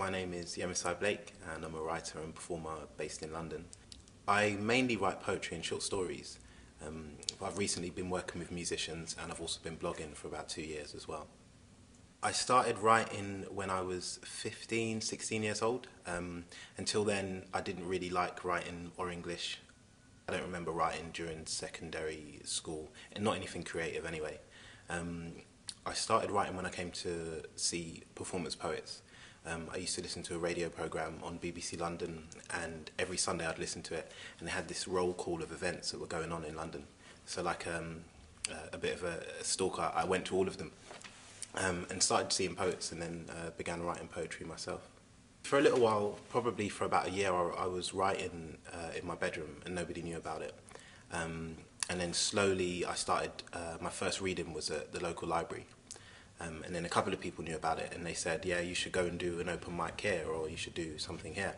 My name is Yemisi Blake and I'm a writer and performer based in London. I mainly write poetry and short stories. I've recently been working with musicians and I've also been blogging for about 2 years as well. I started writing when I was 15, 16 years old. Until then I didn't really like writing or English. I don't remember writing during secondary school, and not anything creative anyway. I started writing when I came to see performance poets. I used to listen to a radio programme on BBC London, and every Sunday I'd listen to it, and they had this roll call of events that were going on in London. So like a bit of a stalker, I went to all of them and started seeing poets, and then began writing poetry myself. For a little while, probably for about a year, I was writing in my bedroom and nobody knew about it. And then slowly I started, my first reading was at the local library. And then a couple of people knew about it and they said, yeah, you should go and do an open mic here, or you should do something here.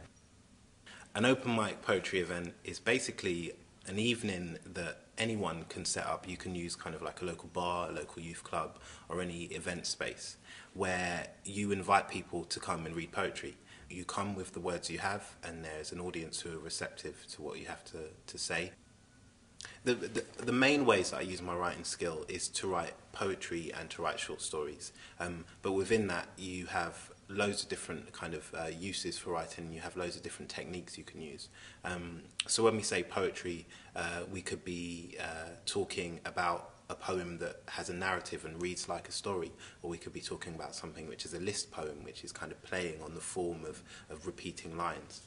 An open mic poetry event is basically an evening that anyone can set up. You can use kind of like a local bar, a local youth club, or any event space where you invite people to come and read poetry. You come with the words you have, and there's an audience who are receptive to what you have to say. The main ways that I use my writing skill is to write poetry and to write short stories. But within that you have loads of different kind of uses for writing. You have loads of different techniques you can use. So when we say poetry, we could be talking about a poem that has a narrative and reads like a story, or we could be talking about something which is a list poem, which is kind of playing on the form of repeating lines.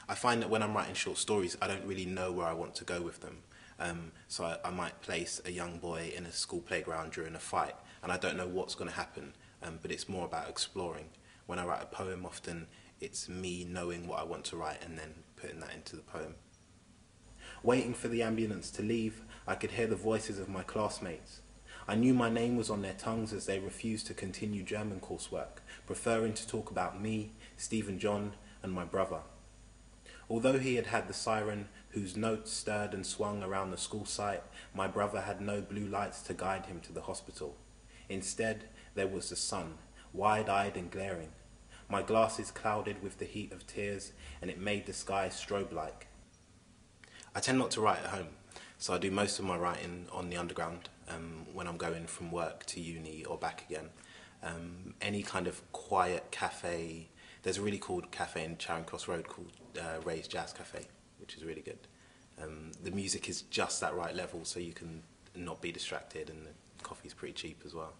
I find that when I'm writing short stories, I don't really know where I want to go with them. So I might place a young boy in a school playground during a fight, and I don't know what's going to happen, but it's more about exploring. When I write a poem, often it's me knowing what I want to write and then putting that into the poem. Waiting for the ambulance to leave, I could hear the voices of my classmates. I knew my name was on their tongues as they refused to continue German coursework, preferring to talk about me, Stephen John, and my brother. Although he had had the siren whose notes stirred and swung around the school site, my brother had no blue lights to guide him to the hospital. Instead, there was the sun, wide-eyed and glaring. My glasses clouded with the heat of tears, and it made the sky strobe-like. I tend not to write at home, so I do most of my writing on the underground when I'm going from work to uni or back again. Any kind of quiet cafe. There's a really cool cafe in Charing Cross Road called Ray's Jazz Cafe, which is really good. The music is just that right level, so you can not be distracted, and the coffee's pretty cheap as well.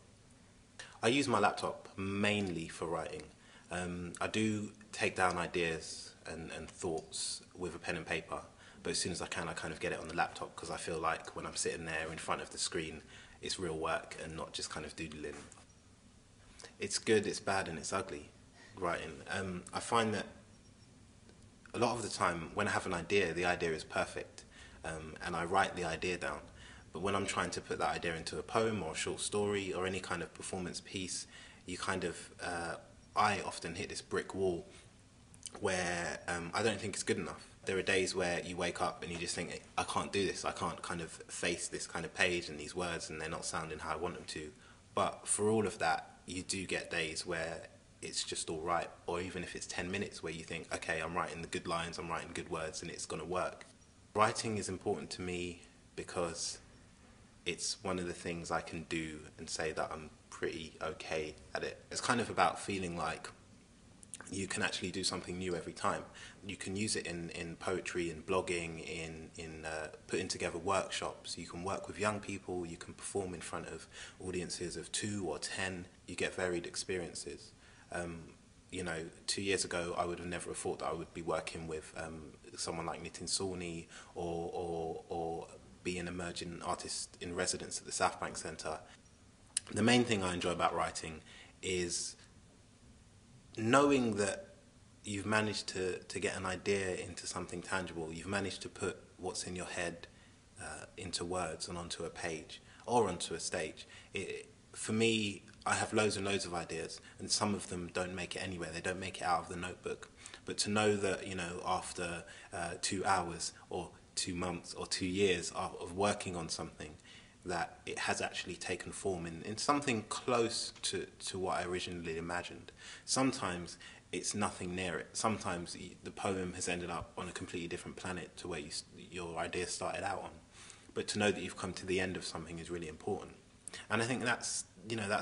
I use my laptop mainly for writing. I do take down ideas and thoughts with a pen and paper, but as soon as I can, I kind of get it on the laptop, because I feel like when I'm sitting there in front of the screen, it's real work and not just kind of doodling. It's good, it's bad, and it's ugly, writing. I find that a lot of the time when I have an idea, the idea is perfect, and I write the idea down. But when I'm trying to put that idea into a poem or a short story or any kind of performance piece, you kind of, I often hit this brick wall where I don't think it's good enough. There are days where you wake up and you just think, I can't do this, I can't kind of face this kind of page and these words, and they're not sounding how I want them to. But for all of that, you do get days where it's just all right, or even if it's 10 minutes where you think, okay, I'm writing the good lines, I'm writing good words, and it's going to work. Writing is important to me because it's one of the things I can do and say that I'm pretty okay at it. It's kind of about feeling like you can actually do something new every time. You can use it in poetry, in blogging, in putting together workshops. You can work with young people, you can perform in front of audiences of 2 or 10. You get varied experiences. You know, 2 years ago I would have never thought that I would be working with someone like Nitin Sawhney or be an emerging artist in residence at the South Bank Centre. The main thing I enjoy about writing is knowing that you've managed to get an idea into something tangible. You've managed to put what's in your head into words and onto a page or onto a stage. For me, I have loads and loads of ideas, and some of them don't make it anywhere. They don't make it out of the notebook. But to know that, you know, after 2 hours or 2 months or 2 years of working on something, that it has actually taken form in something close to what I originally imagined. Sometimes it's nothing near it. Sometimes the poem has ended up on a completely different planet to where your idea started out on. But to know that you've come to the end of something is really important. And I think that's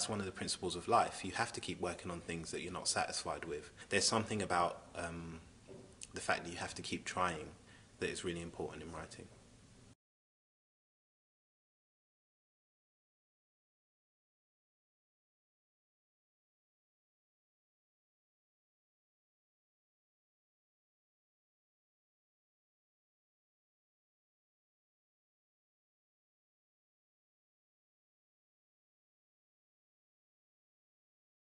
one of the principles of life. You have to keep working on things that you're not satisfied with. There's something about the fact that you have to keep trying that is really important in writing.